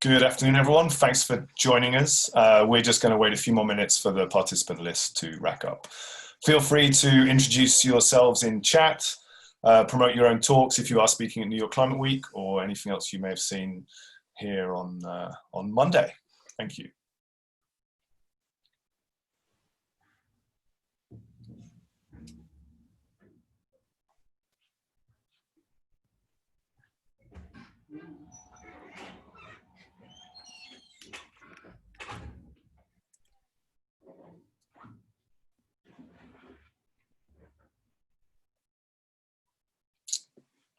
Good afternoon, everyone. Thanks for joining us. We're just going to wait a few more minutes for the participant list to rack up. Feel free to introduce yourselves in chat, promote your own talks if you are speaking at New York Climate Week or anything else you may have seen here on Monday. Thank you.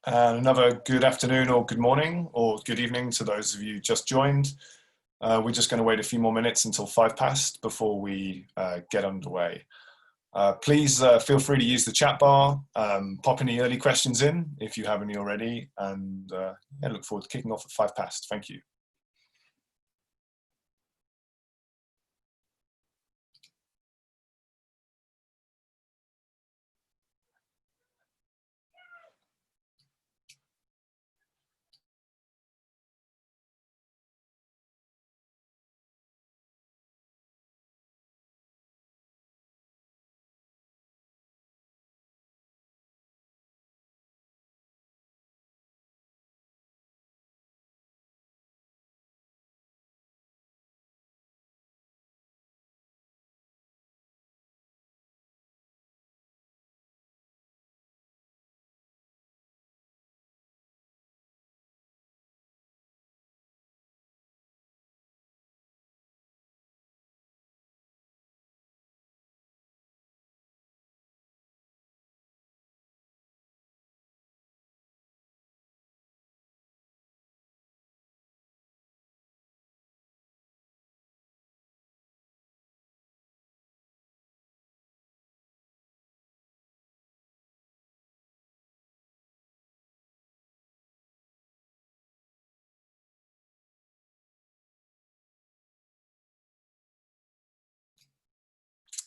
And another good afternoon or good morning or good evening to those of you just joined. We're just going to wait a few more minutes until 5 past before we get underway. Please feel free to use the chat bar, pop any early questions in if you have any already, and yeah, look forward to kicking off at 5 past. Thank you.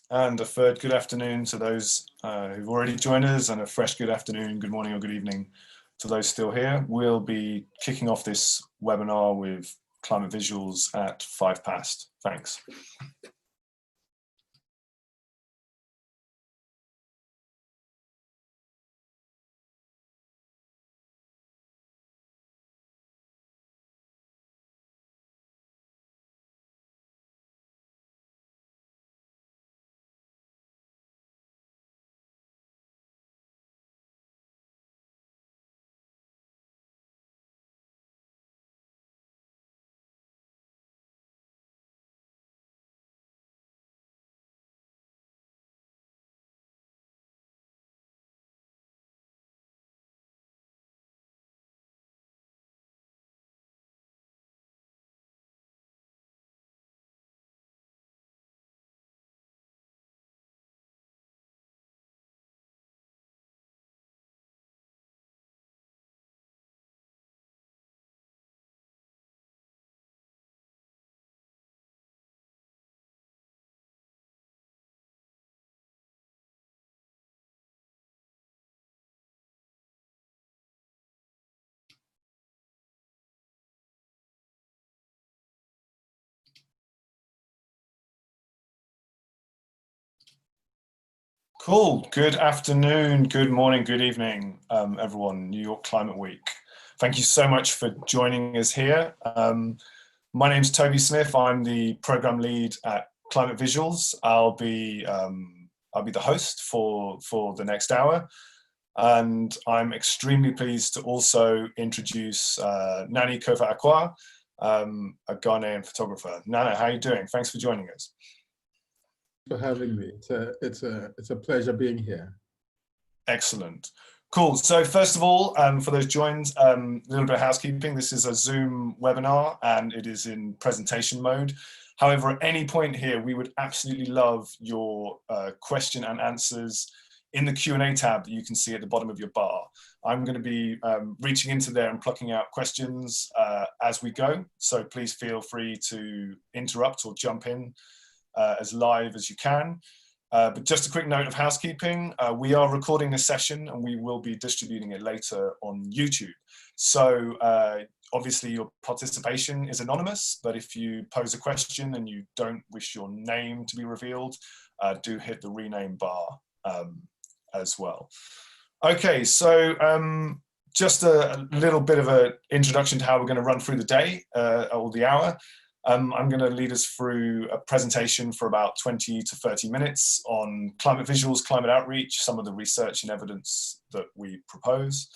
And a third good afternoon to those who've already joined us, and a fresh good afternoon, good morning or good evening to those still here. We'll be kicking off this webinar with climate visuals at 5 past. Thanks. Cool. Good afternoon, good morning, good evening, everyone. New York Climate Week. Thank you so much for joining us here. My name's Toby Smith. I'm the program lead at Climate Visuals. I'll be the host for the next hour, and I'm extremely pleased to also introduce Nana Kofi Acquah, a Ghanaian photographer. Nana, how are you doing? Thanks for joining us. For having me. It's a pleasure being here. Excellent. Cool. So first of all, for those joined, a little bit of housekeeping. This is a Zoom webinar and it is in presentation mode. However, at any point here, we would absolutely love your question and answers in the Q&A tab that you can see at the bottom of your bar. I'm going to be reaching into there and plucking out questions as we go. So please feel free to interrupt or jump in as live as you can. But just a quick note of housekeeping, we are recording this session and we will be distributing it later on YouTube. So Obviously, your participation is anonymous, but if you pose a question and you don't wish your name to be revealed, do hit the rename bar as well. Okay, so just a little bit of an introduction to how we're going to run through the day or the hour. I'm going to lead us through a presentation for about 20 to 30 minutes on climate visuals, climate outreach, some of the research and evidence that we propose.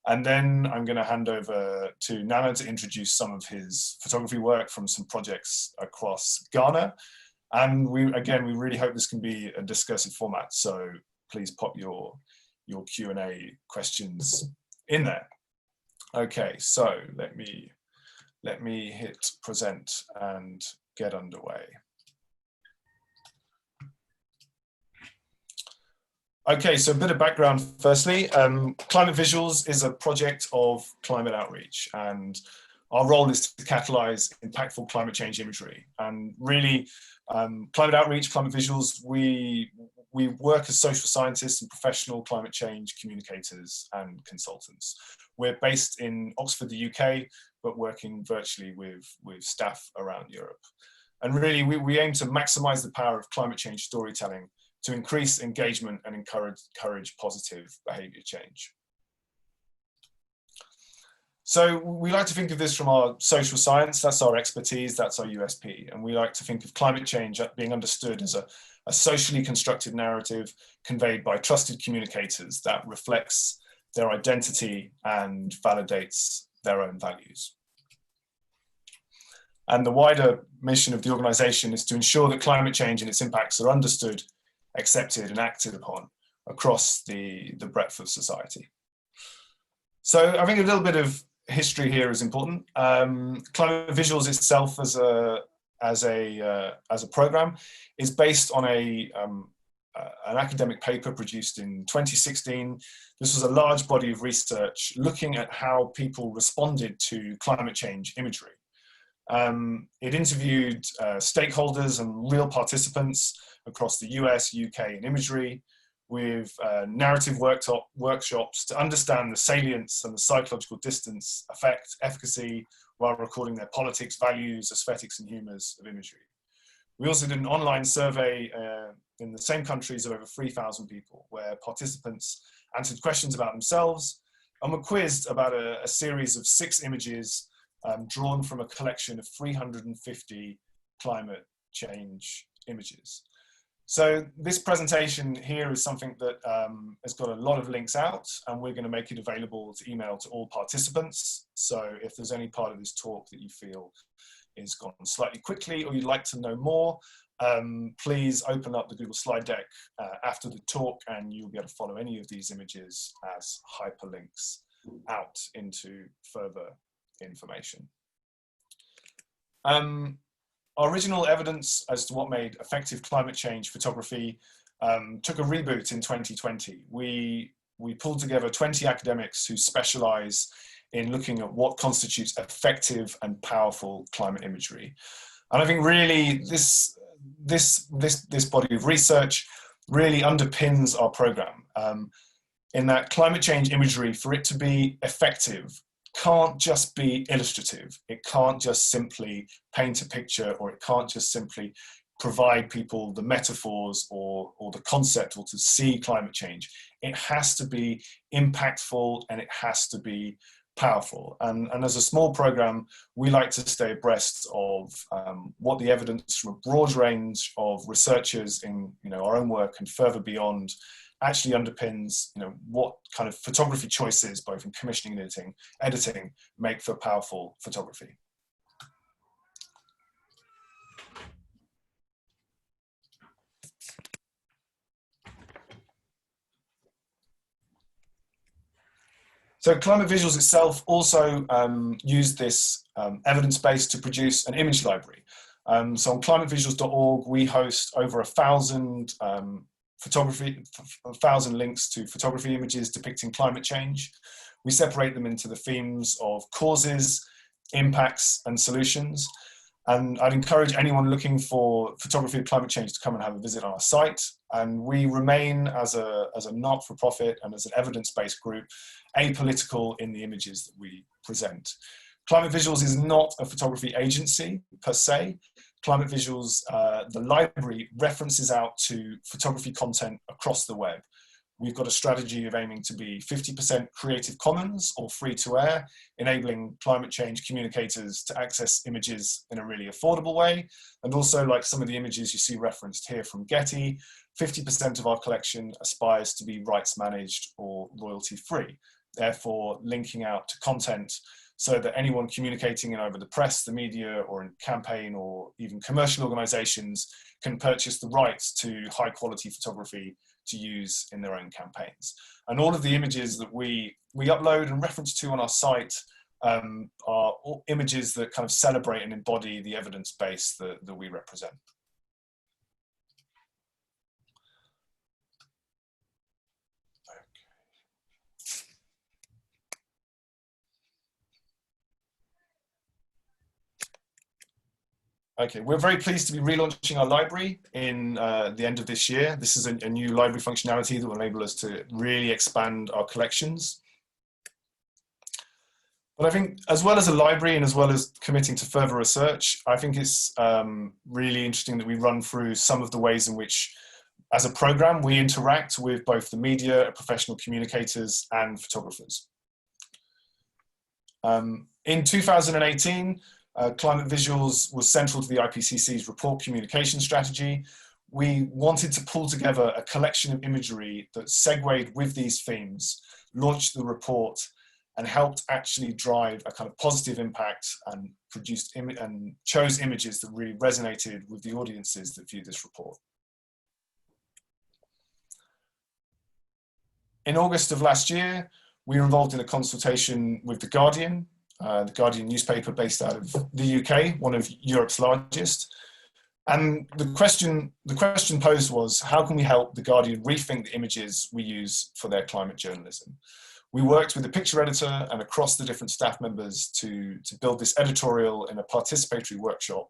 And then I'm going to hand over to Nana to introduce some of his photography work from some projects across Ghana. And we really hope this can be a discursive format. So please pop your Q&A questions in there. Okay, so let me hit present and get underway. Okay, so a bit of background firstly. Climate Visuals is a project of climate outreach, and our role is to catalyze impactful climate change imagery. And really, climate outreach, climate visuals, we work as social scientists and professional climate change communicators and consultants. We're based in Oxford, the UK, but working virtually with staff around Europe. And really, we aim to maximize the power of climate change storytelling to increase engagement and encourage positive behavior change. So we like to think of this from our social science, that's our expertise, that's our USP. And we like to think of climate change being understood as a socially constructed narrative conveyed by trusted communicators that reflects their identity and validates their own values. And the wider mission of the organization is to ensure that climate change and its impacts are understood, accepted and acted upon across the breadth of society. So I think a little bit of history here is important. Climate Visuals itself as a program is based on an academic paper produced in 2016. This was a large body of research looking at how people responded to climate change imagery. It interviewed stakeholders and real participants across the US, UK and imagery with narrative workshops to understand the salience and the psychological distance, effect, efficacy, while recording their politics, values, aesthetics and humours of imagery. We also did an online survey in the same countries of over 3,000 people, where participants answered questions about themselves and were quizzed about a series of 6 images drawn from a collection of 350 climate change images. So this presentation here is something that has got a lot of links out, and we're going to make it available to email to all participants. So if there's any part of this talk that you feel is gone slightly quickly or you'd like to know more, please open up the Google slide deck after the talk and you'll be able to follow any of these images as hyperlinks out into further information. Our original evidence as to what made effective climate change photography took a reboot in 2020. We pulled together 20 academics who specialize in looking at what constitutes effective and powerful climate imagery. And I think really this body of research really underpins our program in that climate change imagery, for it to be effective, can't just be illustrative. It can't just simply paint a picture, or it can't just simply provide people the metaphors or the concept or to see climate change. It has to be impactful and it has to be powerful. And as a small program, we like to stay abreast of what the evidence from a broad range of researchers in our own work and further beyond actually underpins what kind of photography choices, both in commissioning and editing, make for powerful photography. So Climate Visuals itself also used this evidence base to produce an image library. So on climatevisuals.org, we host over 1,000 links to photography images depicting climate change. We separate them into the themes of causes, impacts, and solutions. And I'd encourage anyone looking for photography of climate change to come and have a visit on our site. And we remain, as a not-for-profit and as an evidence-based group, apolitical in the images that we present. Climate Visuals is not a photography agency per se. Climate Visuals, the library, references out to photography content across the web. We've got a strategy of aiming to be 50% Creative Commons or free to air, enabling climate change communicators to access images in a really affordable way. And also, like some of the images you see referenced here from Getty, 50% of our collection aspires to be rights managed or royalty free, therefore linking out to content so that anyone communicating in either the press, the media, or in campaign, or even commercial organizations can purchase the rights to high quality photography to use in their own campaigns. And all of the images that we upload and reference to on our site are all images that kind of celebrate and embody the evidence base that we represent. Okay, we're very pleased to be relaunching our library in the end of this year. This is a new library functionality that will enable us to really expand our collections. But I think as well as a library and as well as committing to further research, I think it's really interesting that we run through some of the ways in which, as a program, we interact with both the media, professional communicators, and photographers. In 2018, Climate Visuals was central to the IPCC's report communication strategy. We wanted to pull together a collection of imagery that segued with these themes, launched the report, and helped actually drive a kind of positive impact and chose images that really resonated with the audiences that viewed this report. In August of last year, we were involved in a consultation with The Guardian newspaper based out of the UK, one of Europe's largest. And the question posed was, how can we help The Guardian rethink the images we use for their climate journalism? We worked with the picture editor and across the different staff members to build this editorial in a participatory workshop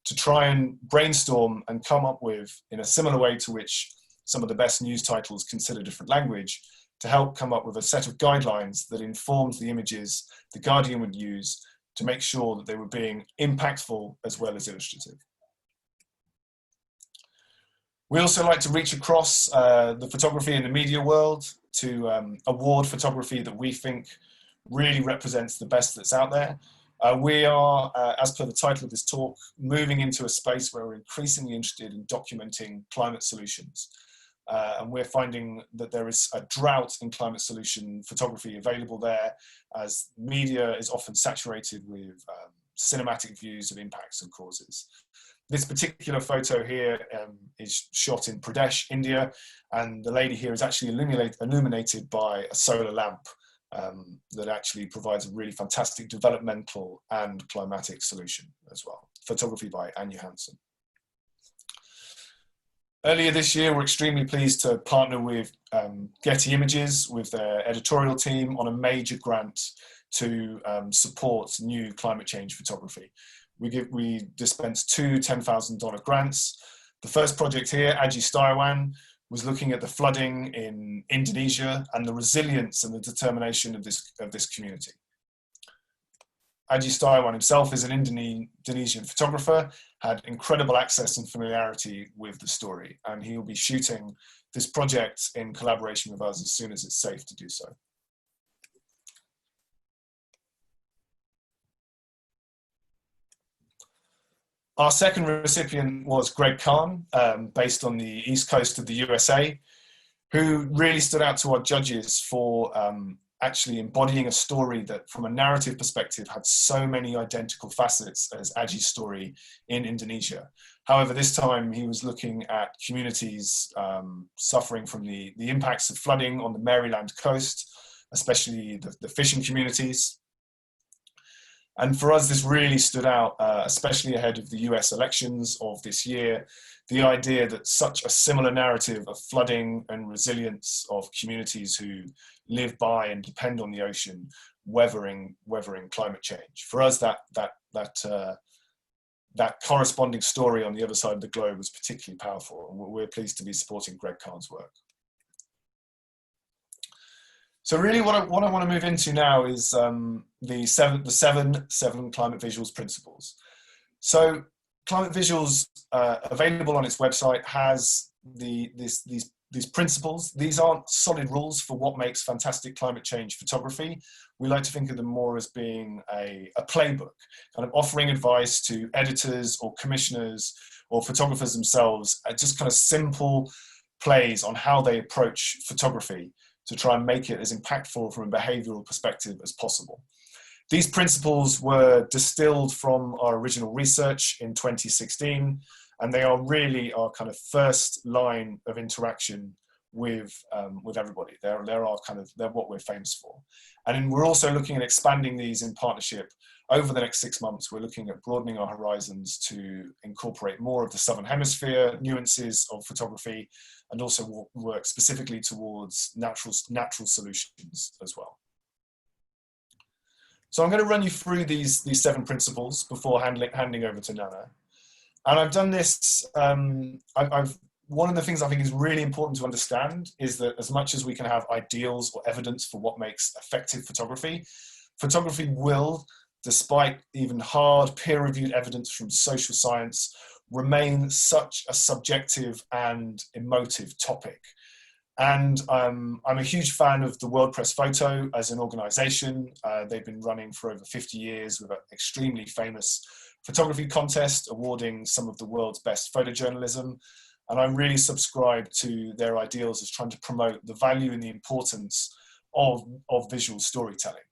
to try and brainstorm and come up with, in a similar way to which some of the best news titles consider different language, to help come up with a set of guidelines that informed the images The Guardian would use to make sure that they were being impactful as well as illustrative. We also like to reach across the photography and the media world to award photography that we think really represents the best that's out there. We are, as per the title of this talk, moving into a space where we're increasingly interested in documenting climate solutions. And we're finding that there is a drought in climate solution photography available there, as media is often saturated with cinematic views of impacts and causes. This particular photo here is shot in Pradesh, India, and the lady here is actually illuminated by a solar lamp that actually provides a really fantastic developmental and climatic solution as well. Photography by Hansen. Earlier this year, we're extremely pleased to partner with Getty Images, with their editorial team, on a major grant to support new climate change photography. We dispensed two $10,000 grants. The first project here, Aji Stirawan, was looking at the flooding in Indonesia and the resilience and the determination of this community. Aji Stirawan himself is an Indonesian photographer, had incredible access and familiarity with the story, and he will be shooting this project in collaboration with us as soon as it's safe to do so. Our second recipient was Greg Kahn, based on the East Coast of the USA, who really stood out to our judges for actually embodying a story that, from a narrative perspective, had so many identical facets as Aji's story in Indonesia. However, this time he was looking at communities suffering from the impacts of flooding on the Maryland coast, especially the fishing communities. And for us, this really stood out, especially ahead of the US elections of this year, the idea that such a similar narrative of flooding and resilience of communities who live by and depend on the ocean, weathering climate change. For us, that corresponding story on the other side of the globe was particularly powerful, and we're pleased to be supporting Greg Kahn's work. So really what I want to move into now is the seven climate visuals principles. So Climate Visuals, available on its website, has these principles. These aren't solid rules for what makes fantastic climate change photography. We like to think of them more as being a playbook, kind of offering advice to editors or commissioners or photographers themselves, just kind of simple plays on how they approach photography to try and make it as impactful from a behavioral perspective as possible. These principles were distilled from our original research in 2016, and they are really our kind of first line of interaction with everybody. They're what we're famous for. And we're also looking at expanding these in partnership over the next 6 months. We're looking at broadening our horizons to incorporate more of the Southern Hemisphere nuances of photography, and also work specifically towards natural solutions as well. So I'm going to run you through these 7 principles before handing over to Nana. And I've done this, one of the things I think is really important to understand is that as much as we can have ideals or evidence for what makes effective photography, photography will, despite even hard peer-reviewed evidence from social science, remain such a subjective and emotive topic. And I'm a huge fan of the World Press Photo as an organization. They've been running for over 50 years with an extremely famous photography contest, awarding some of the world's best photojournalism. And I really subscribe to their ideals as trying to promote the value and the importance of visual storytelling.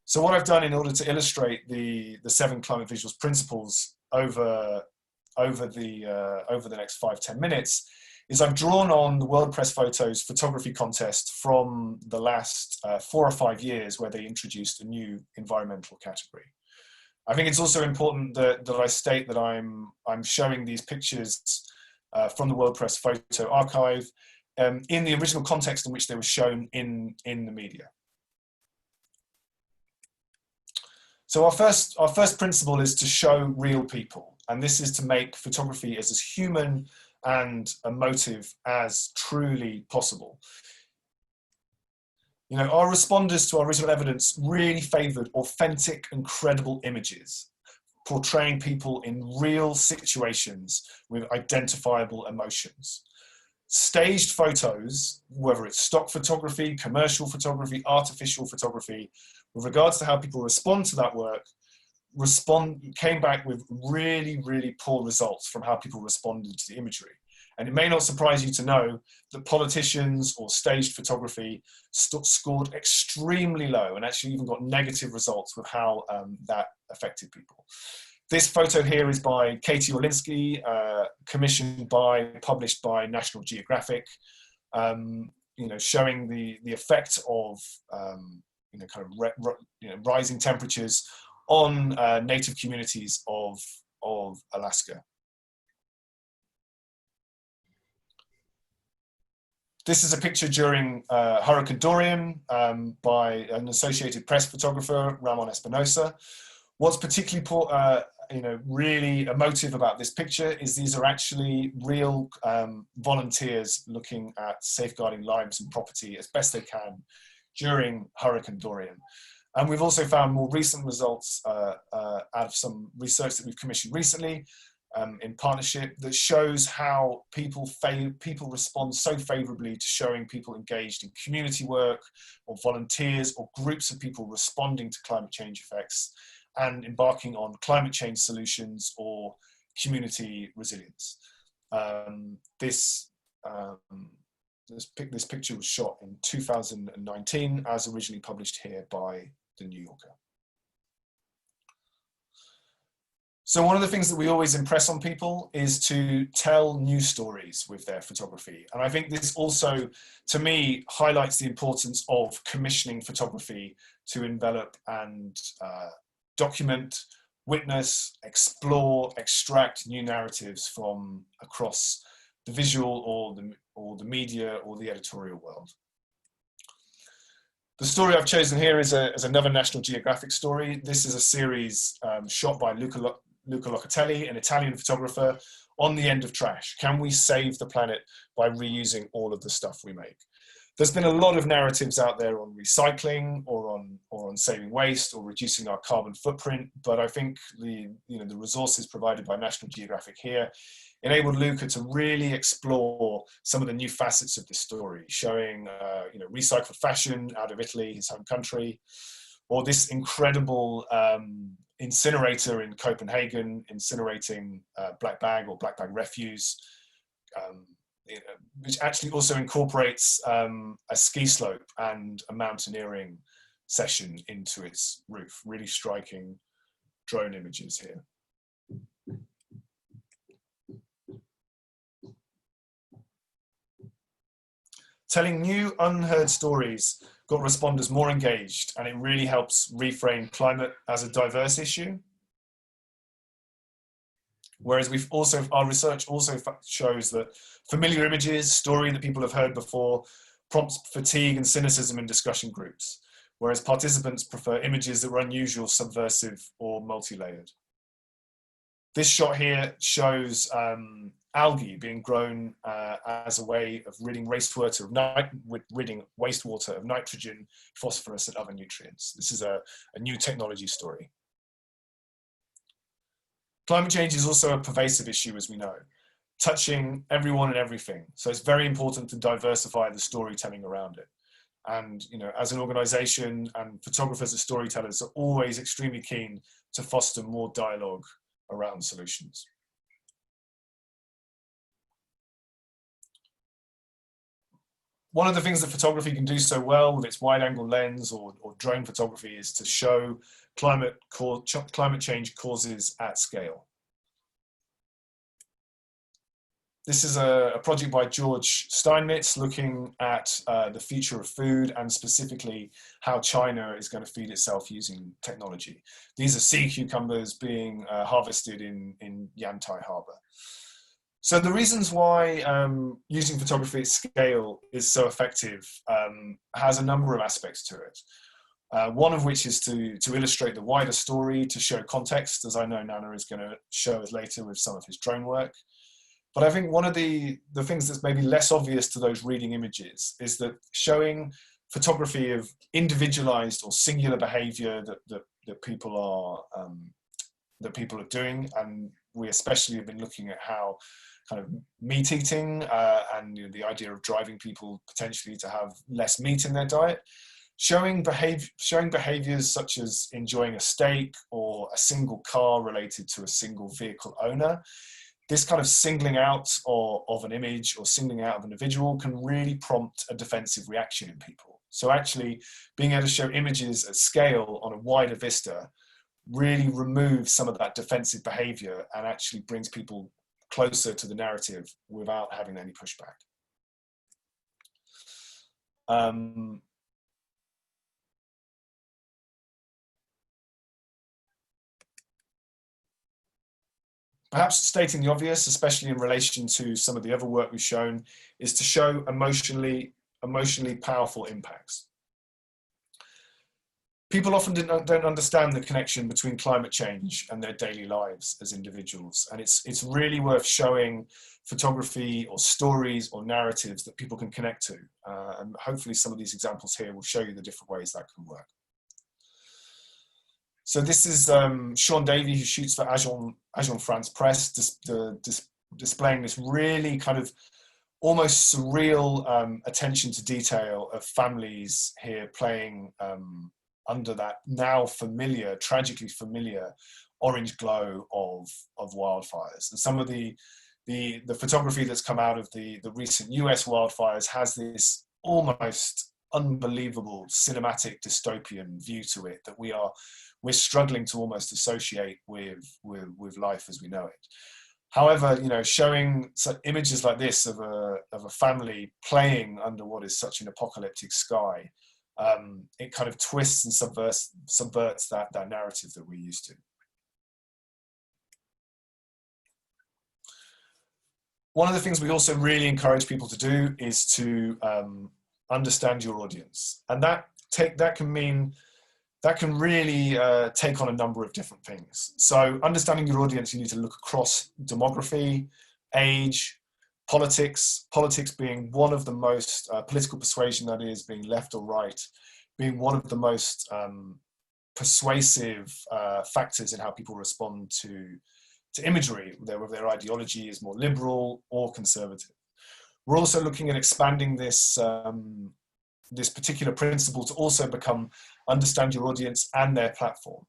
So what I've done in order to illustrate the 7 climate visuals principles over the next 5-10 minutes is I've drawn on the World Press Photo's photography contest from the last 4 or 5 years, where they introduced a new environmental category. I think it's also important that I state that I'm showing these pictures from the World Press Photo archive in the original context in which they were shown in the media. So our first principle is to show real people, and this is to make photography as human and emotive as truly possible. You know, our responders to our original evidence really favoured authentic and credible images, portraying people in real situations with identifiable emotions. Staged photos, whether it's stock photography, commercial photography, artificial photography, with regards to how people respond to that work, came back with really, really poor results from how people responded to the imagery. And it may not surprise you to know that politicians or staged photography scored extremely low, and actually even got negative results with how that affected people. This photo here is by Katie Orlinsky, published by National Geographic, you know, showing the effect of rising temperatures on native communities of Alaska. This is a picture during Hurricane Dorian by an Associated Press photographer, Ramon Espinosa. What's particularly really emotive about this picture is these are actually real volunteers looking at safeguarding lives and property as best they can during Hurricane Dorian. And we've also found more recent results out of some research that we've commissioned recently in partnership that shows how people respond so favorably to showing people engaged in community work, or volunteers, or groups of people responding to climate change effects and embarking on climate change solutions or community resilience. This picture was shot in 2019, as originally published here by The New Yorker. So one of the things that we always impress on people is to tell new stories with their photography. And I think this also, to me, highlights the importance of commissioning photography to envelop and document, witness, explore, extract new narratives from across the visual or the media or the editorial world. The story I've chosen here is another National Geographic story. This is a series shot by Luca Locatelli, an Italian photographer, on the end of trash. Can we save the planet by reusing all of the stuff we make? There's been a lot of narratives out there on recycling or on saving waste or reducing our carbon footprint, but I think the resources provided by National Geographic here enabled Luca to really explore some of the new facets of this story, showing recycled fashion out of Italy, his home country, or this incredible incinerator in Copenhagen, incinerating black bag refuse, which actually also incorporates a ski slope and a mountaineering session into its roof. Really striking drone images here. Telling new, unheard stories got responders more engaged, and it really helps reframe climate as a diverse issue. Whereas our research also shows that familiar images, story that people have heard before, prompts fatigue and cynicism in discussion groups, whereas participants prefer images that were unusual, subversive, or multi-layered. This shot here shows algae being grown as a way of ridding wastewater of nitrogen, phosphorus, and other nutrients. This is a new technology story. Climate change is also a pervasive issue, as we know, touching everyone and everything. So it's very important to diversify the storytelling around it. And as an organization, and photographers and storytellers are always extremely keen to foster more dialogue around solutions. One of the things that photography can do so well with its wide-angle lens or drone photography is to show climate change causes at scale. This is a project by George Steinmetz looking at the future of food and specifically how China is going to feed itself using technology. These are sea cucumbers being harvested in Yantai Harbor. So the reasons why using photography at scale is so effective has a number of aspects to it. One of which is to illustrate the wider story, to show context, as I know Nana is going to show us later with some of his drone work. But I think one of the things that's maybe less obvious to those reading images is that showing photography of individualized or singular behavior that people are doing, and we especially have been looking at how kind of meat eating and the idea of driving people potentially to have less meat in their diet, showing behaviors such as enjoying a steak or a single car related to a single vehicle owner. This kind of singling out of an image or singling out of an individual can really prompt a defensive reaction in people. So actually being able to show images at scale on a wider vista really removes some of that defensive behavior and actually brings people closer to the narrative without having any pushback. Perhaps stating the obvious, especially in relation to some of the other work we've shown, is to show emotionally powerful impacts. People often don't understand the connection between climate change and their daily lives as individuals. And it's really worth showing photography or stories or narratives that people can connect to. And hopefully some of these examples here will show you the different ways that can work. So this is Sean Davey, who shoots for Ashden France Press, displaying this really kind of almost surreal attention to detail of families here playing under that now familiar, tragically familiar orange glow of wildfires. And some of the photography that's come out of the recent US wildfires has this almost unbelievable cinematic dystopian view to it that we're struggling to almost associate with life as we know it. However, showing images like this of a family playing under what is such an apocalyptic sky, it kind of twists and subverts that narrative that we're used to. One of the things we also really encourage people to do is to understand your audience, and that can really take on a number of different things. So understanding your audience, you need to look across demography, age, politics being one of the most, political persuasion, that is, being left or right, being one of the most persuasive factors in how people respond to imagery, whether their ideology is more liberal or conservative. We're also looking at expanding this, this particular principle to also become understand your audience and their platform.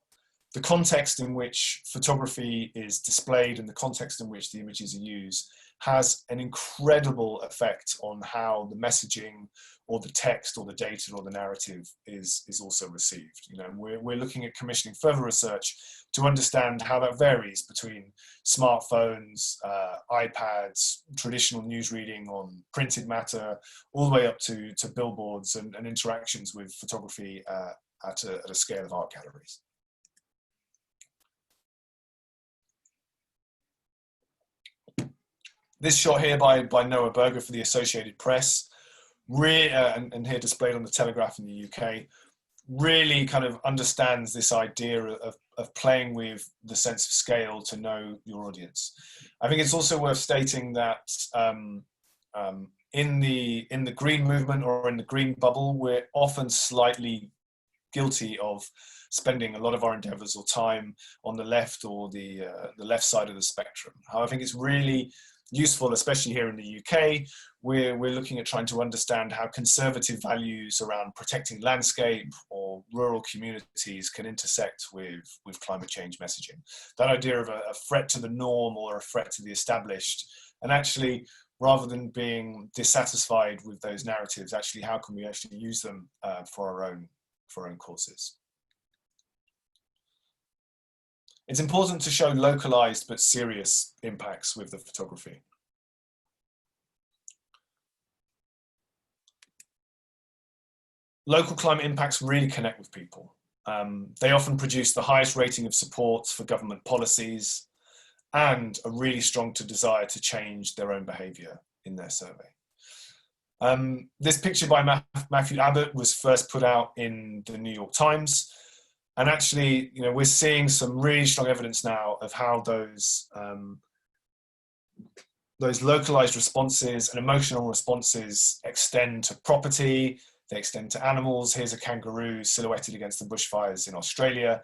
The context in which photography is displayed and the context in which the images are used has an incredible effect on how the messaging or the text or the data or the narrative is also received. You know, we're looking at commissioning further research to understand how that varies between smartphones, iPads, traditional news reading on printed matter, all the way up to billboards and interactions with photography at a scale of art galleries. This shot here by Noah Berger for the Associated Press, and here displayed on the Telegraph in the UK, really kind of understands this idea of playing with the sense of scale to know your audience. I think it's also worth stating that in the green movement or in the green bubble, we're often slightly guilty of spending a lot of our endeavors or time on the left or the left side of the spectrum. I think it's really useful, especially here in the UK, we're looking at trying to understand how conservative values around protecting landscape or rural communities can intersect with climate change messaging. That idea of a threat to the norm or a threat to the established, and actually, rather than being dissatisfied with those narratives, actually, how can we actually use them for our own causes? It's important to show localized but serious impacts with the photography. Local climate impacts really connect with people. They often produce the highest rating of support for government policies and a really strong desire to change their own behavior in their survey. This picture by Matthew Abbott was first put out in the New York Times. And actually, you know, we're seeing some really strong evidence now of how those localized responses and emotional responses extend to property, they extend to animals. Here's a kangaroo silhouetted against the bushfires in Australia.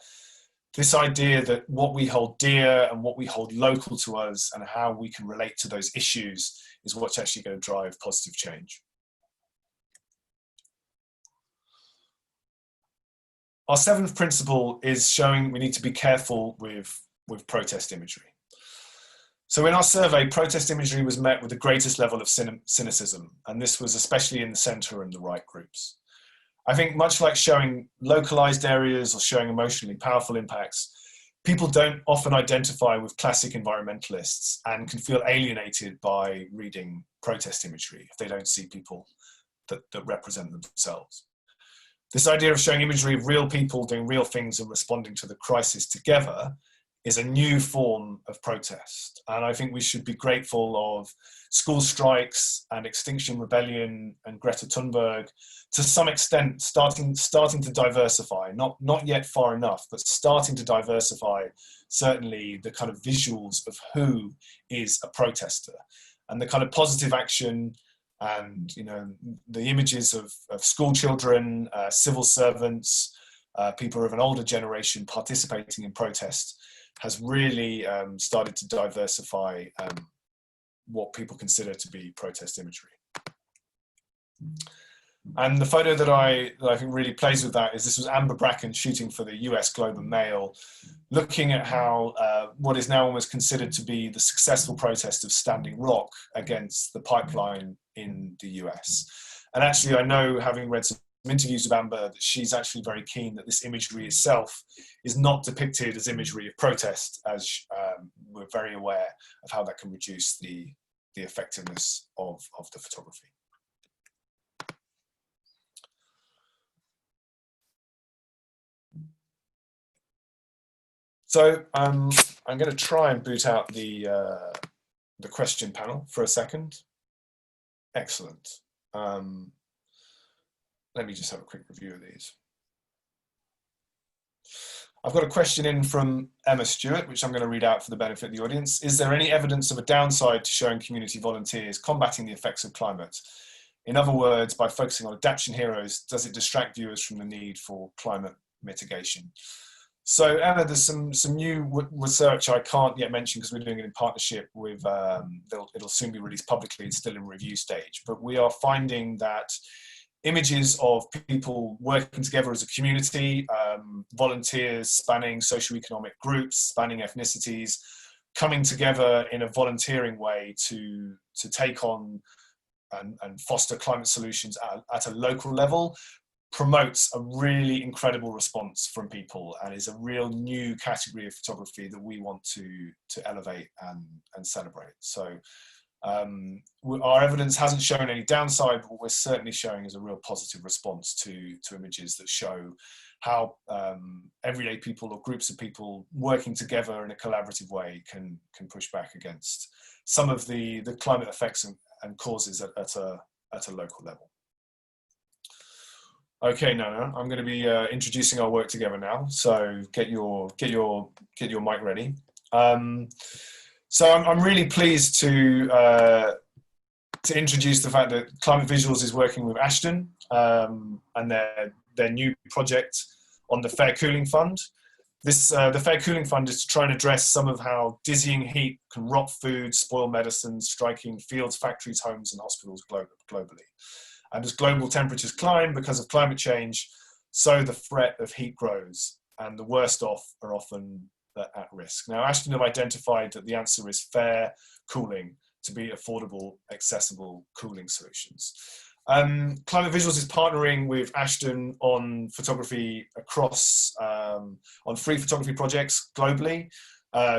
This idea that what we hold dear and what we hold local to us and how we can relate to those issues is what's actually going to drive positive change. Our seventh principle is showing we need to be careful with protest imagery. So in our survey, protest imagery was met with the greatest level of cynicism, and this was especially in the centre and the right groups. I think much like showing localized areas or showing emotionally powerful impacts, people don't often identify with classic environmentalists and can feel alienated by reading protest imagery if they don't see people that represent themselves. This idea of showing imagery of real people doing real things and responding to the crisis together is a new form of protest. And I think we should be grateful of school strikes and Extinction Rebellion and Greta Thunberg, to some extent, starting to diversify, not yet far enough, but starting to diversify certainly the kind of visuals of who is a protester and the kind of positive action and, you know, the images of school children, civil servants, people of an older generation participating in protest has really started to diversify what people consider to be protest imagery. And the photo that I think really plays with that is this was Amber Bracken shooting for the US Globe and Mail, looking at how what is now almost considered to be the successful protest of Standing Rock against the pipeline in the US. And actually, I know, having read some interviews with Amber, that she's actually very keen that this imagery itself is not depicted as imagery of protest, as we're very aware of how that can reduce the effectiveness of the photography. So I'm going to try and boot out the question panel for a second. Excellent. Let me just have a quick review of these. I've got a question in from Emma Stewart, which I'm going to read out for the benefit of the audience. Is there any evidence of a downside to showing community volunteers combating the effects of climate? In other words, by focusing on adaptation heroes, does it distract viewers from the need for climate mitigation? So Emma, there's some new research I can't yet mention because we're doing it in partnership with, it'll soon be released publicly, it's still in review stage, but we are finding that images of people working together as a community, volunteers spanning socioeconomic groups, spanning ethnicities, coming together in a volunteering way to take on and foster climate solutions at a local level promotes a really incredible response from people and is a real new category of photography that we want to elevate and celebrate. So our evidence hasn't shown any downside, but what we're certainly showing is a real positive response to images that show how everyday people or groups of people working together in a collaborative way can push back against some of the climate effects and causes at a local level. Okay, Nana, I'm going to be introducing our work together now. So get your mic ready. So I'm really pleased to introduce the fact that Climate Visuals is working with Ashden and their new project on the Fair Cooling Fund. The Fair Cooling Fund is to try and address some of how dizzying heat can rot food, spoil medicines, striking fields, factories, homes, and hospitals globally. And as global temperatures climb because of climate change, so the threat of heat grows, and the worst off are often at risk. Now, Ashden have identified that the answer is fair cooling to be affordable, accessible cooling solutions. Climate Visuals is partnering with Ashden on photography across, on 3 photography projects globally,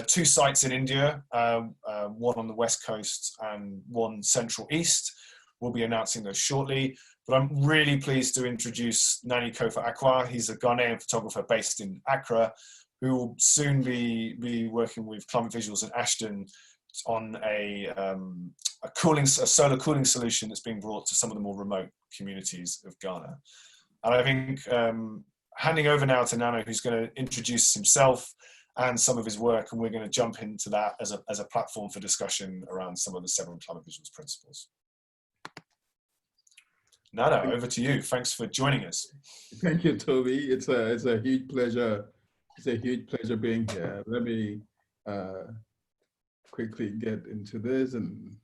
2 sites in India, one on the West Coast and one Central East. We'll be announcing those shortly, but I'm really pleased to introduce Nana Kofi Acquah. He's a Ghanaian photographer based in Accra, who will soon be working with Climate Visuals and Ashden on a solar cooling solution that's being brought to some of the more remote communities of Ghana. And I think handing over now to Nana, who's going to introduce himself and some of his work, and we're going to jump into that as a platform for discussion around some of the 7 Climate Visuals principles. Nana, over to you. Thanks for joining us. Thank you, Toby. It's a huge pleasure. It's a huge pleasure being here. Let me quickly get into this and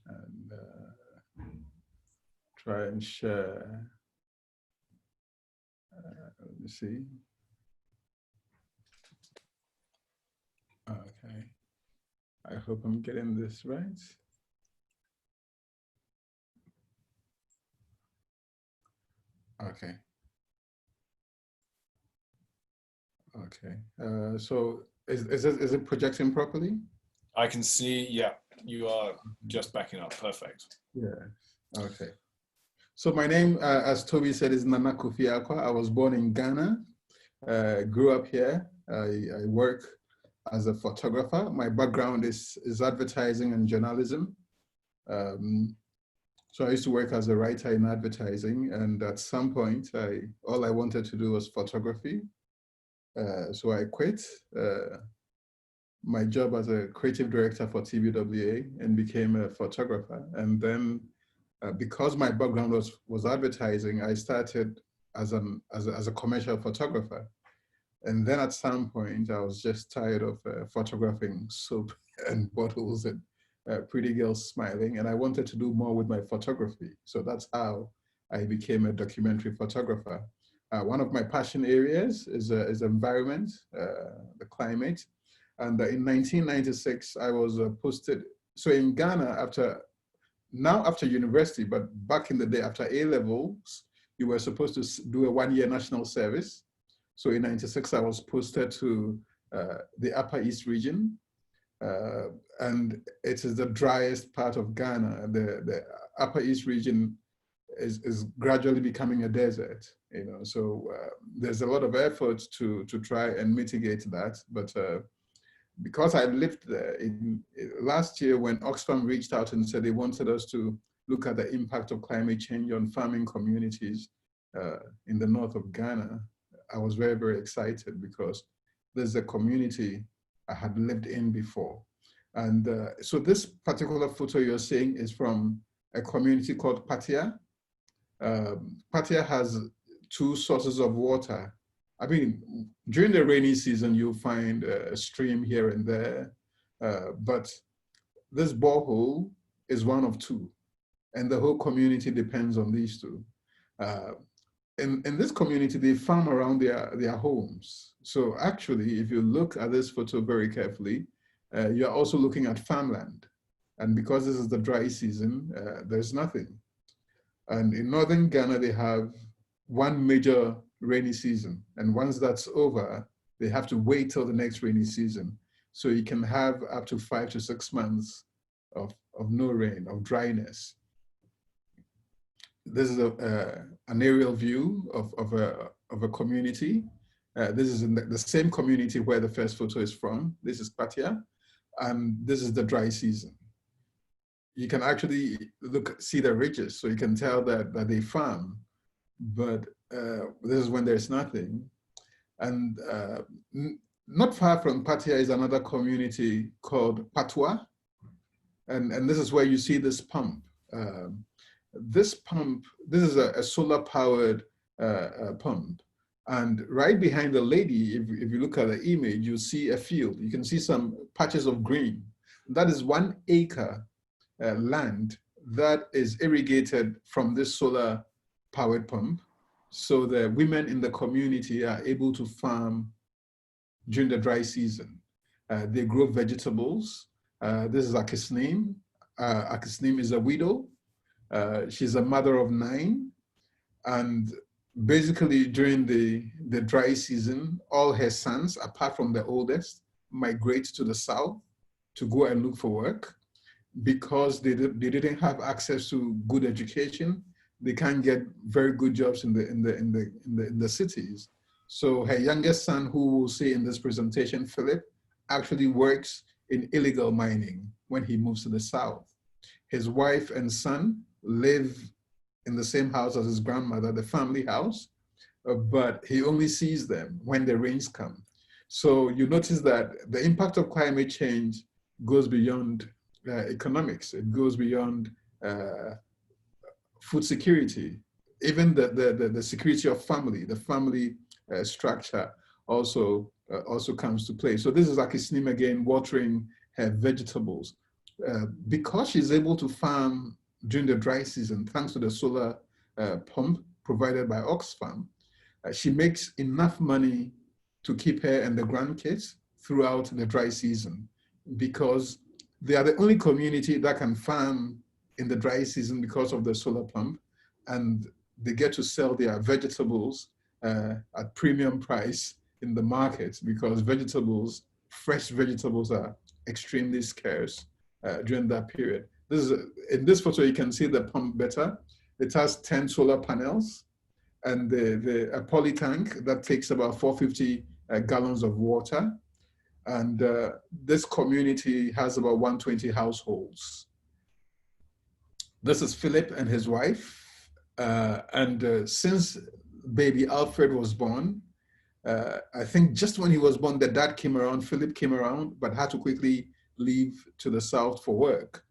try and share. Let me see. Okay. I hope I'm getting this right. Okay. Okay. So is it projecting properly? I can see, yeah, you are just backing up. Perfect. Yeah. Okay. So my name, as Toby said, is Nana Kofi Acquah. I was born in Ghana, grew up here. I work as a photographer. My background is advertising and journalism. So I used to work as a writer in advertising, and at some point, all I wanted to do was photography. So I quit my job as a creative director for TBWA and became a photographer. And then, because my background was advertising, I started as a commercial photographer. And then at some point, I was just tired of photographing soap and bottles and pretty girls smiling, and I wanted to do more with my photography. So that's how I became a documentary photographer. One of my passion areas is environment, the climate. And in 1996, I was posted. So in Ghana, after university, but back in the day, after A-levels, you were supposed to do a 1-year national service. So in 96, I was posted to the Upper East region. And it is the driest part of Ghana. The Upper East region is gradually becoming a desert, you know. So there's a lot of effort to try and mitigate that. But because I lived there, last year when Oxfam reached out and said they wanted us to look at the impact of climate change on farming communities in the north of Ghana, I was very, very excited because there's a community I had lived in before. And so this particular photo you're seeing is from a community called Patia. Patia has two sources of water. I mean, during the rainy season, you'll find a stream here and there, but this borehole is one of two, and the whole community depends on these two. In this community, they farm around their homes. So actually, if you look at this photo very carefully, you're also looking at farmland. And because this is the dry season, there's nothing. And in northern Ghana, they have one major rainy season. And once that's over, they have to wait till the next rainy season. So you can have up to 5 to 6 months of no rain, of dryness. This is an aerial view of a community. This is in the same community where the first photo is from. This is Patia, and this is the dry season. You can actually see the ridges, so you can tell that they farm, but this is when there's nothing. And not far from Patia is another community called Patwa, and this is where you see this pump. This is a solar-powered pump. And right behind the lady, if you look at the image, you see a field. You can see some patches of green. That is 1 acre land that is irrigated from this solar-powered pump. So the women in the community are able to farm during the dry season. They grow vegetables. This is Akisneem. Akisneem is a widow. She's a mother of 9, and basically during the dry season, all her sons, apart from the oldest, migrate to the south to go and look for work because they didn't have access to good education. They can't get very good jobs in the cities. So her youngest son, who we'll see in this presentation, Philip, actually works in illegal mining when he moves to the south. His wife and son live in the same house as his grandmother, the family house, but he only sees them when the rains come. So you notice that the impact of climate change goes beyond economics. It goes beyond food security. Even the security of family, the family structure also comes to play. So this is Akisneem again, watering her vegetables. Because she's able to farm during the dry season, thanks to the solar pump provided by Oxfam, she makes enough money to keep her and the grandkids throughout the dry season, because they are the only community that can farm in the dry season because of the solar pump, and they get to sell their vegetables at premium price in the market, because fresh vegetables are extremely scarce during that period. In this photo, you can see the pump better. It has 10 solar panels and a poly tank that takes about 450 gallons of water. And this community has about 120 households. This is Philip and his wife. Since baby Alfred was born, I think just when he was born, the dad came around, Philip came around, but had to quickly leave to the south for work.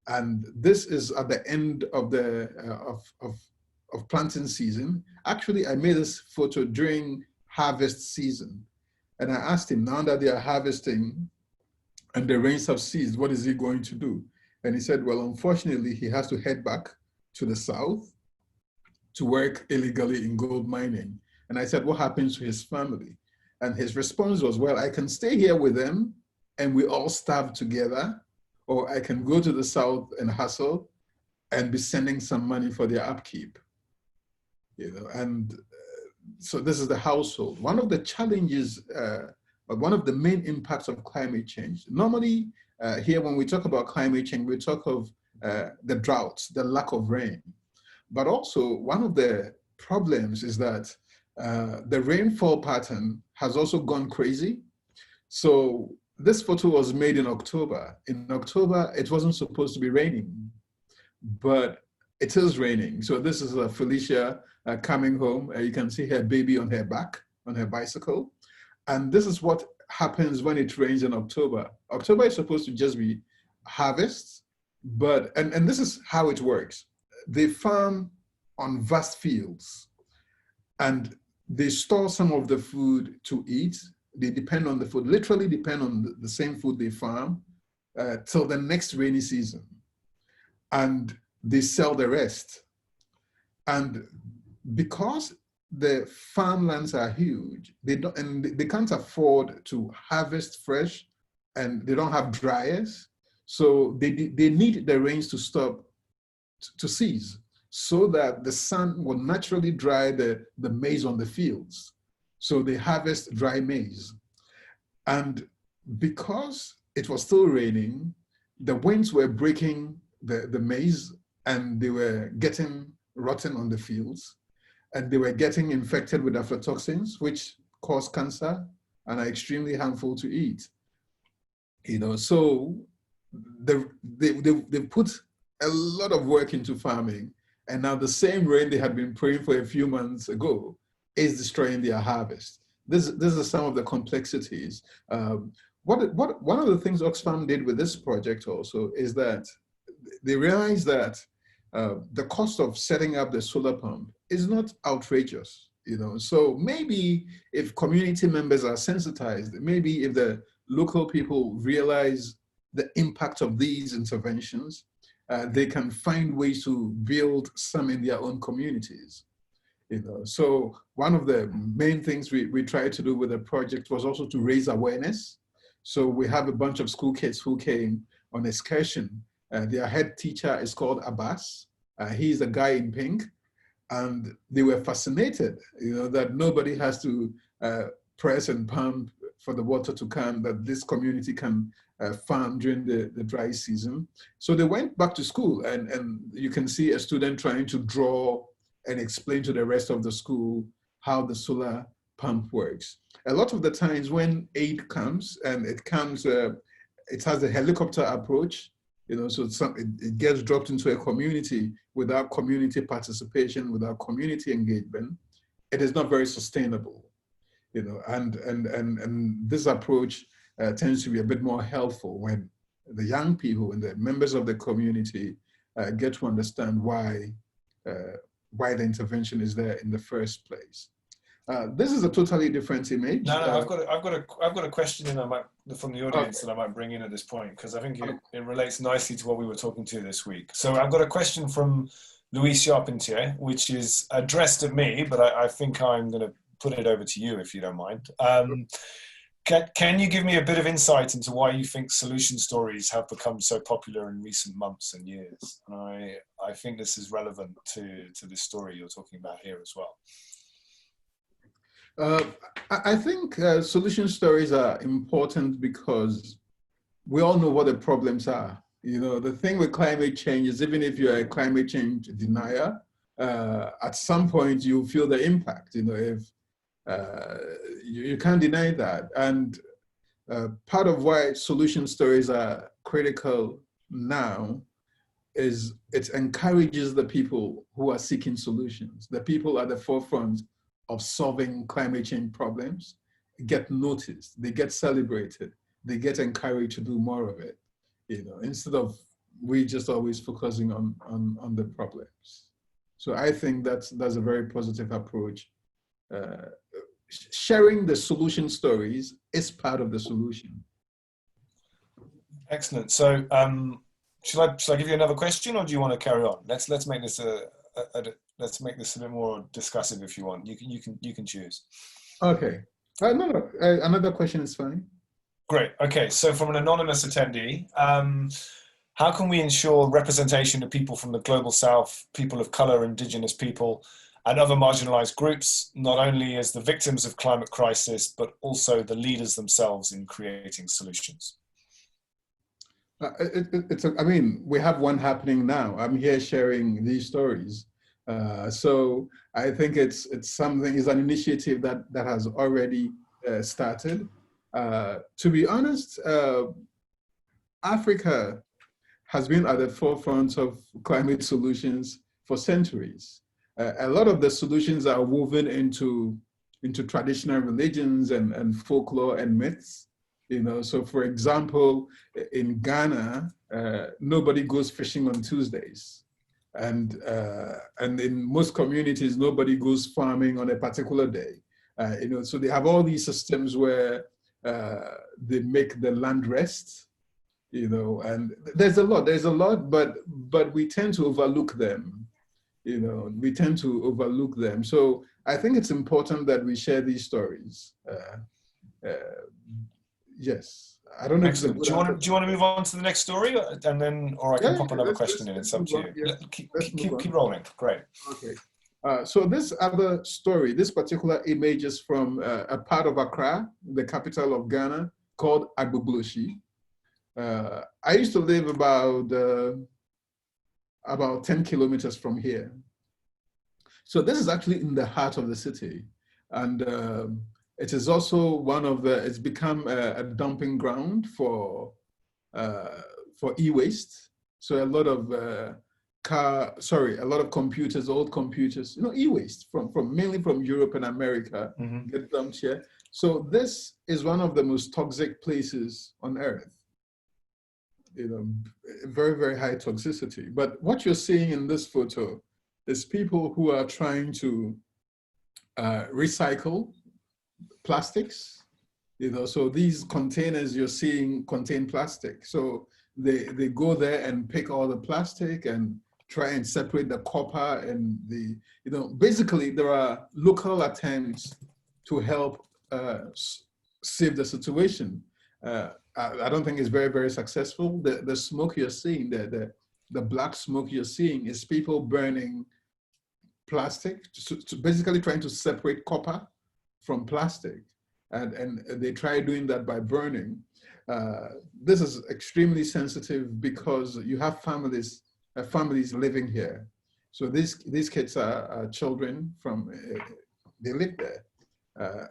And this is at the end of of planting season. Actually, I made this photo during harvest season. And I asked him, now that they are harvesting and the rains have ceased, what is he going to do? And he said, well, unfortunately, he has to head back to the south to work illegally in gold mining. And I said, what happens to his family? And his response was, well, I can stay here with them and we all starve together, or I can go to the south and hustle and be sending some money for their upkeep. So this is the household. One of the challenges, one of the main impacts of climate change. Normally, here when we talk about climate change, we talk of the droughts, the lack of rain. But also, one of the problems is that the rainfall pattern has also gone crazy. So this photo was made in October. In October, it wasn't supposed to be raining, but it is raining. So this is Felicia coming home. You can see her baby on her back, on her bicycle. And this is what happens when it rains in October. October is supposed to just be harvest, but, and this is how it works. They farm on vast fields and they store some of the food to eat. They depend on the food, literally depend on the same food they farm till the next rainy season. And they sell the rest. And because the farmlands are huge, they can't afford to harvest fresh, and they don't have dryers. So they need the rains to stop, to cease, so that the sun will naturally dry the maize on the fields. So they harvest dry maize. And because it was still raining, the winds were breaking the maize, and they were getting rotten on the fields, and they were getting infected with aflatoxins, which cause cancer and are extremely harmful to eat. You know, so they put a lot of work into farming, and now the same rain they had been praying for a few months ago is destroying their harvest. This is some of the complexities. One of the things Oxfam did with this project also is that they realized that the cost of setting up the solar pump is not outrageous, you know. So maybe if community members are sensitized, maybe if the local people realize the impact of these interventions, they can find ways to build some in their own communities. You know, so one of the main things we tried to do with the project was also to raise awareness. So we have a bunch of school kids who came on excursion. Their head teacher is called Abbas. He's a guy in pink, and they were fascinated, you know, that nobody has to press and pump for the water to come, that this community can farm during the dry season. So they went back to school, and you can see a student trying to draw and explain to the rest of the school how the solar pump works. A lot of the times when aid comes, and it comes, it has a helicopter approach, you know, so it gets dropped into a community without community participation, without community engagement. It is not very sustainable, you know, and this approach tends to be a bit more helpful when the young people and the members of the community get to understand why the intervention is there in the first place. This is a totally different image. No, I've got a question from the audience that I might bring in at this point, because I think it relates nicely to what we were talking to this week. So I've got a question from Louis Charpentier, which is addressed at me, but I think I'm going to put it over to you if you don't mind. Can you give me a bit of insight into why you think solution stories have become so popular in recent months and years? And I think this is relevant to this story you're talking about here as well. I think solution stories are important because we all know what the problems are. You know, the thing with climate change is, even if you're a climate change denier, at some point you feel the impact. You know, if you can't deny that. And part of why solution stories are critical now is it encourages the people who are seeking solutions, the people at the forefront of solving climate change problems, get noticed, they get celebrated, they get encouraged to do more of it, you know, instead of we just always focusing on the problems. So I think that's a very positive approach. Sharing the solution stories is part of the solution. Excellent. So shall I give you another question, or do you want to carry on? Let's make this let's make this a bit more discussive if you want. You can choose. Okay. No. Another question is fine. Great. Okay. So from an anonymous attendee, how can we ensure representation of people from the Global South, people of color, Indigenous people, and other marginalized groups, not only as the victims of climate crisis, but also the leaders themselves in creating solutions? I mean, we have one happening now. I'm here sharing these stories. So I think it's an initiative that has already started. To be honest, Africa has been at the forefront of climate solutions for centuries. A lot of the solutions are woven into into traditional religions and folklore and myths. So for example, in Ghana, nobody goes fishing on Tuesdays. And in most communities, nobody goes farming on a particular day. So they have all these systems where they make the land rest, and there's a lot, but we tend to overlook them. We tend to overlook them. So I think it's important that we share these stories. Yes, I don't know. Excellent. Do you want to move on to the next story, and then, or I can pop another question in? It's up to you. Yeah. Keep rolling. Great. Okay. So this other story, this particular image is from a part of Accra, the capital of Ghana, called Agbobloshi. I used to live about 10 kilometers from here. So this is actually in the heart of the city. And it is also it's become a dumping ground for e-waste. So a lot of computers, old computers, e-waste mainly from Europe and America get dumped here. So this is one of the most toxic places on earth. Very, very high toxicity. But what you're seeing in this photo is people who are trying to recycle plastics. So these containers you're seeing contain plastic. So they go there and pick all the plastic and try and separate the copper and basically there are local attempts to help save the situation. I don't think it's very, very successful. The smoke you're seeing, the black smoke you're seeing is people burning plastic, basically trying to separate copper from plastic. And they try doing that by burning. This is extremely sensitive because you have families living here. So these kids are children they live there.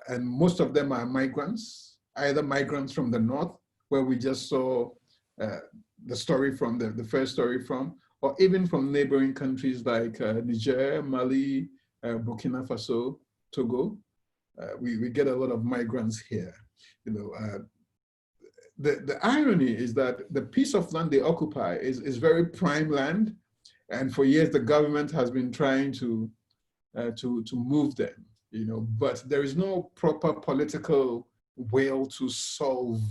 And most of them are migrants, either migrants from the north, where we just saw the story from the first story from, or even from neighboring countries like Niger, Mali, Burkina Faso, Togo. We get a lot of migrants here. The irony is that the piece of land they occupy is very prime land, and for years the government has been trying to move them. But there is no proper political will to solve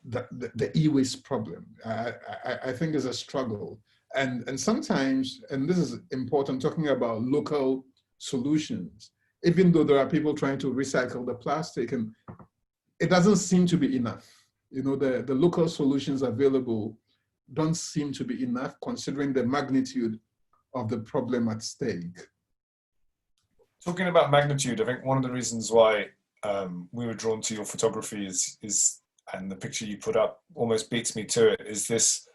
the e-waste problem. I think is a struggle, and sometimes, and this is important, talking about local solutions. Even though there are people trying to recycle the plastic, and it doesn't seem to be enough. The local solutions available don't seem to be enough, considering the magnitude of the problem at stake. Talking about magnitude, I think one of the reasons why we were drawn to your photography is and the picture you put up almost beats me to it, is this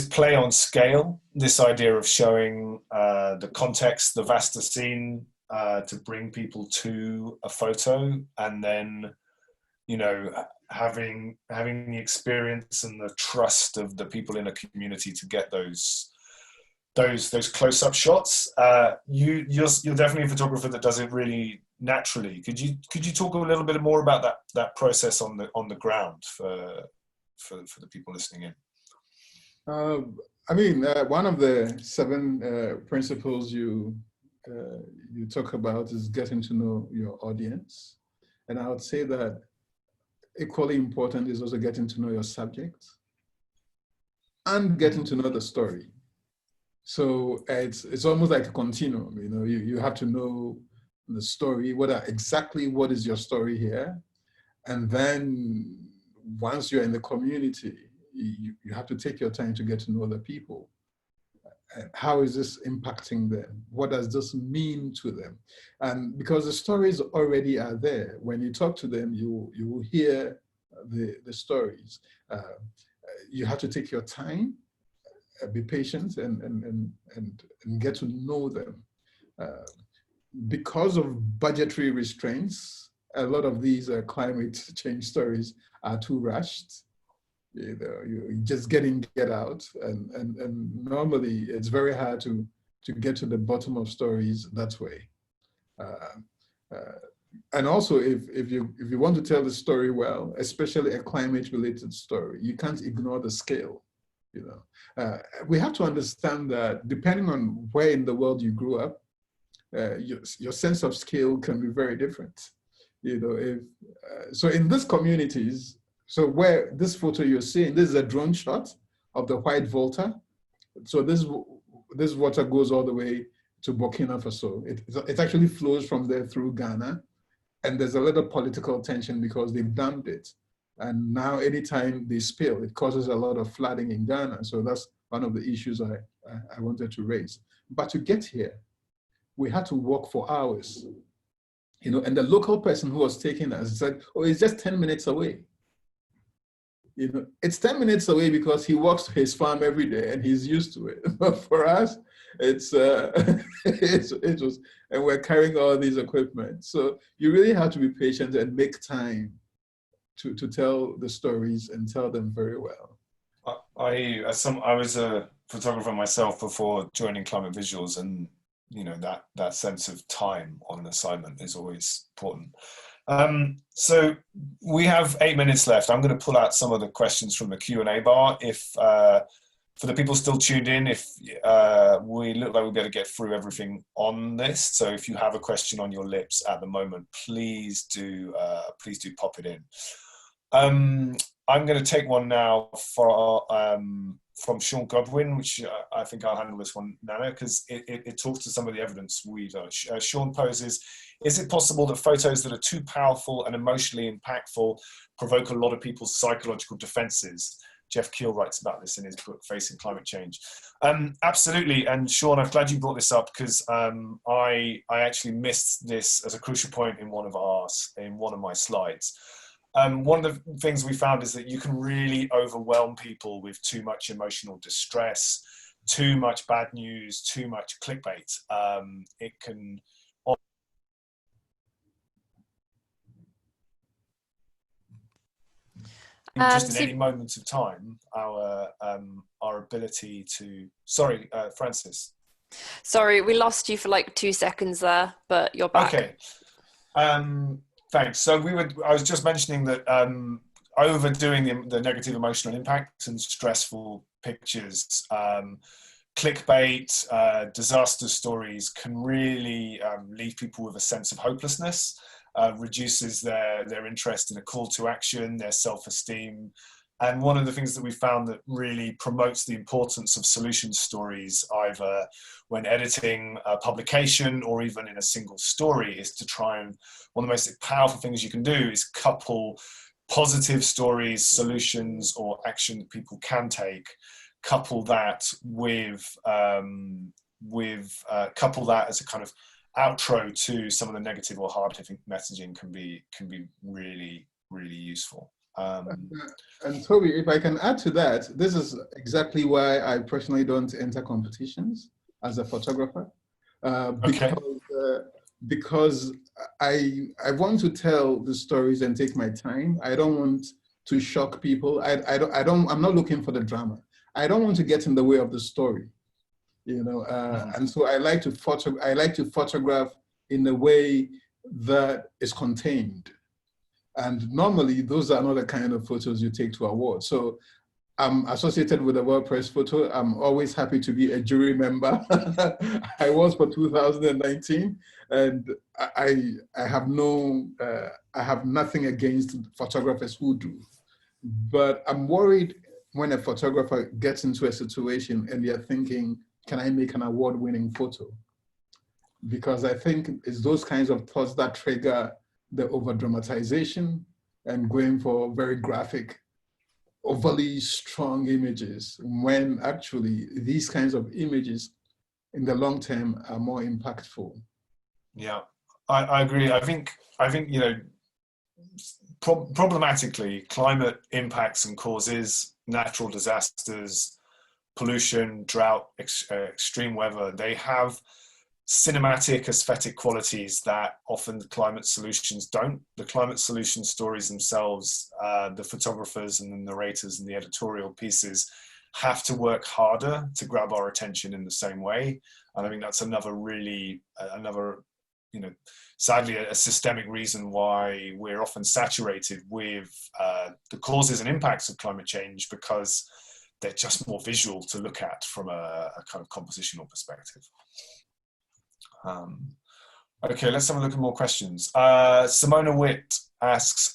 play on scale, this idea of showing the context, the vaster scene, to bring people to a photo, and then having the experience and the trust of the people in a community to get those close-up shots. You're definitely a photographer that does it really naturally. Could you talk a little bit more about that process on the ground for the people listening in? One of the 7 principles you talk about is getting to know your audience, and I would say that equally important is also getting to know your subject and getting to know the story. So it's almost like a continuum. You have to know the story. What is your story here? And then once you're in the community, you have to take your time to get to know the people. How is this impacting them? What does this mean to them? And because the stories already are there, when you talk to them, you will hear the stories. You have to take your time, be patient, and get to know them. Because of budgetary restraints, a lot of these climate change stories are too rushed. You just get out, and normally it's very hard to get to the bottom of stories that way. And also, if you want to tell the story well, especially a climate-related story, you can't ignore the scale. We have to understand that depending on where in the world you grew up, your sense of scale can be very different. So in these communities, so where this photo you're seeing, this is a drone shot of the White Volta. So this water goes all the way to Burkina Faso. It actually flows from there through Ghana. And there's a little political tension because they've dammed it. And now anytime they spill, it causes a lot of flooding in Ghana. So that's one of the issues I wanted to raise. But to get here, we had to walk for hours. And the local person who was taking us said, oh, it's just 10 minutes away. It's 10 minutes away because he walks to his farm every day and he's used to it. But for us, it was, and we're carrying all these equipment. So you really have to be patient and make time to tell the stories and tell them very well. I was a photographer myself before joining Climate Visuals, and that sense of time on an assignment is always important. So we have 8 minutes left. I'm going to pull out some of the questions from the Q&A bar. If for the people still tuned in, if we look like we'll be able to get through everything on this. So if you have a question on your lips at the moment, please do pop it in. I'm going to take one now from Sean Godwin, which I think I'll handle this one, Nana, because it talks to some of the evidence we've done. Sean poses, is it possible that photos that are too powerful and emotionally impactful provoke a lot of people's psychological defenses? Jeff Keel writes about this in his book, Facing Climate Change. Absolutely, and Sean, I'm glad you brought this up because I actually missed this as a crucial point in one of my slides. One of the things we found is that you can really overwhelm people with too much emotional distress, too much bad news, too much clickbait. It can just in any moment of time, our ability to. Sorry, Francis. Sorry, we lost you for like 2 seconds there, but you're back. Okay. Thanks. So I was just mentioning that overdoing the negative emotional impact and stressful pictures, clickbait, disaster stories can really leave people with a sense of hopelessness, reduces their interest in a call to action, their self-esteem. And one of the things that we found that really promotes the importance of solution stories, either when editing a publication or even in a single story, is to try and, one of the most powerful things you can do is couple positive stories, solutions, or action that people can take, couple that with couple that as a kind of outro to some of the negative or hard-hitting messaging can be really, really useful. And Toby, if I can add to that, this is exactly why I personally don't enter competitions as a photographer, because I want to tell the stories and take my time. I don't want to shock people. I'm not looking for the drama. I don't want to get in the way of the story, and so I like to photograph in a way that is contained. And normally, those are not the kind of photos you take to awards. So I'm associated with the World Press Photo. I'm always happy to be a jury member. I was for 2019, and I have nothing against photographers who do. But I'm worried when a photographer gets into a situation and they're thinking, can I make an award-winning photo? Because I think it's those kinds of thoughts that trigger the over-dramatization and going for very graphic, overly strong images, when actually these kinds of images in the long term are more impactful. Yeah, I agree. I think problematically, climate impacts and causes, natural disasters, pollution, drought, extreme weather, they have cinematic aesthetic qualities that often the climate solutions don't. The climate solution stories themselves, the photographers and the narrators and the editorial pieces have to work harder to grab our attention in the same way. And I think that's another sadly a systemic reason why we're often saturated with the causes and impacts of climate change, because they're just more visual to look at from a kind of compositional perspective. Okay, let's have a look at more questions. Simona Witt asks,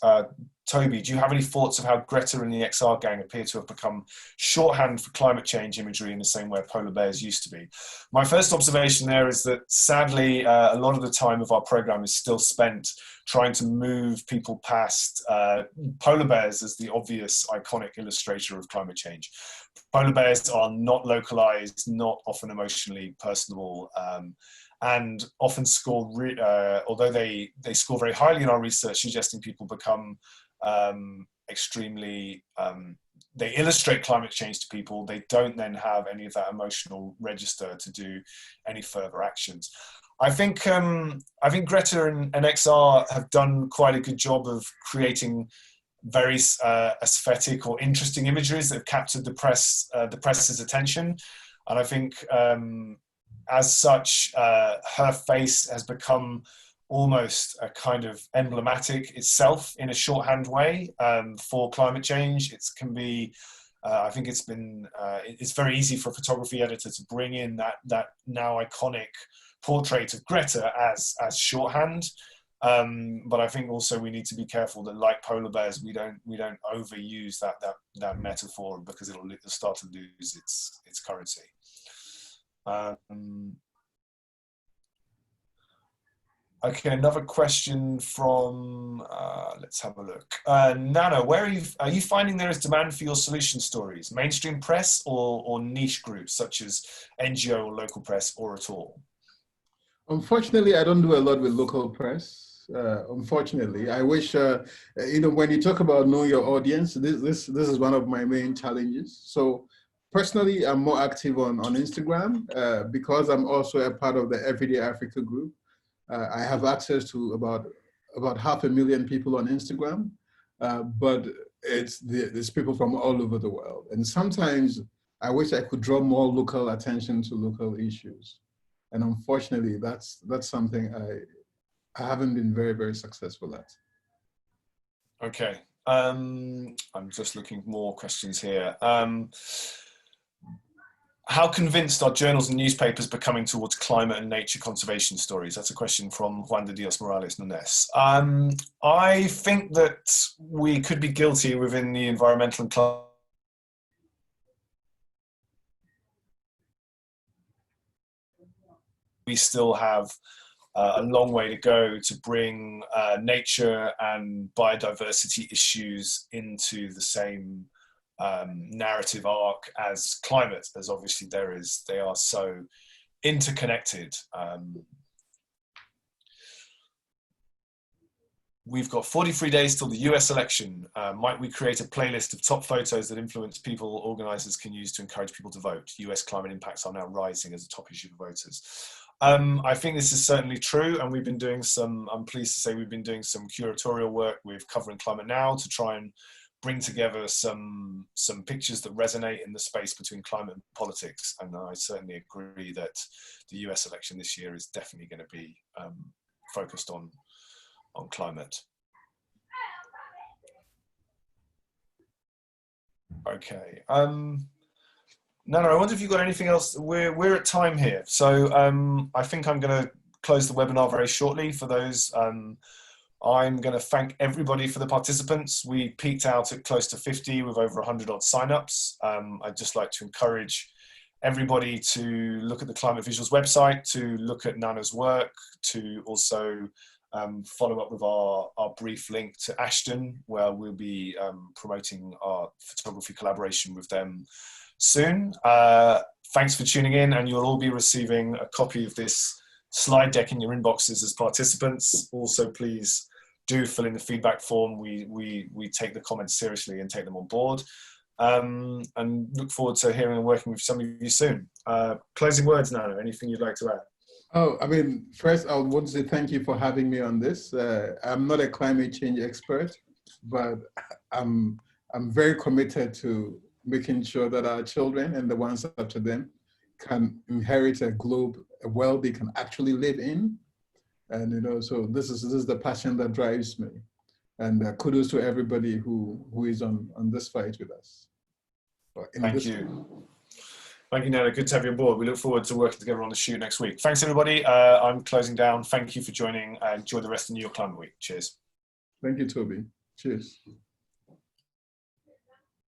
Toby, do you have any thoughts of how Greta and the XR gang appear to have become shorthand for climate change imagery in the same way polar bears used to be? My first observation there is that sadly, a lot of the time of our program is still spent trying to move people past polar bears as the obvious iconic illustrator of climate change. Polar bears are not localized, not often emotionally personable, and often score, although they score very highly in our research, suggesting people become extremely, they illustrate climate change to people. They don't then have any of that emotional register to do any further actions. I think Greta and XR have done quite a good job of creating very aesthetic or interesting imageries that have captured the press's attention. And I think as such, her face has become almost a kind of emblematic itself in a shorthand way for climate change. It can be, I think it's very easy for a photography editor to bring in that now iconic portrait of Greta as shorthand. But I think also we need to be careful that, like polar bears, we don't overuse that metaphor, because it'll start to lose its currency. Okay, another question from, let's have a look. Nana, where are you finding there is demand for your solution stories? Mainstream press or niche groups such as NGO or local press, or at all? Unfortunately, I don't do a lot with local press. Unfortunately, I wish, when you talk about know your audience, this is one of my main challenges. So personally, I'm more active on Instagram because I'm also a part of the Everyday Africa group. I have access to about 500,000 people on Instagram, but it's people from all over the world. And sometimes I wish I could draw more local attention to local issues. And unfortunately, that's something I haven't been very, very successful at. Okay, I'm just looking for more questions here. How convinced are journals and newspapers becoming towards climate and nature conservation stories? That's a question from Juan de Dios Morales Nunes. I think that we could be guilty within the environmental and climate. We still have a long way to go to bring nature and biodiversity issues into the same narrative arc as climate, as obviously they are so interconnected. We've got 43 days till the US election. Might we create a playlist of top photos that influence people organizers can use to encourage people to vote? US climate impacts are now rising as a top issue for voters. I think this is certainly true, and we've been doing I'm pleased to say we've been doing some curatorial work with Covering Climate Now to try and bring together some pictures that resonate in the space between climate and politics. And I certainly agree that the US election this year is definitely going to be focused on climate. Okay. Nana, I wonder if you've got anything else. We're at time here. So I think I'm going to close the webinar very shortly for those. I'm going to thank everybody for the participants. We peaked out at close to 50 with over 100 odd signups. I'd just like to encourage everybody to look at the Climate Visuals website, to look at Nana's work, to also follow up with our brief link to Ashden, where we'll be promoting our photography collaboration with them soon. Thanks for tuning in, and you'll all be receiving a copy of this slide deck in your inboxes as participants. Also, please do fill in the feedback form. We take the comments seriously and take them on board. And look forward to hearing and working with some of you soon. Closing words, Nana, anything you'd like to add? Oh, I mean, first I want to say thank you for having me on this. I'm not a climate change expert, but I'm very committed to making sure that our children and the ones after them can inherit a globe, a world they can actually live in. And, you know, so this is the passion that drives me. And kudos to everybody who is on this fight with us. Thank you. Thank you, Nana. Good to have you on board. We look forward to working together on the shoot next week. Thanks, everybody. I'm closing down. Thank you for joining. Enjoy the rest of New York Climate Week. Cheers. Thank you, Toby. Cheers.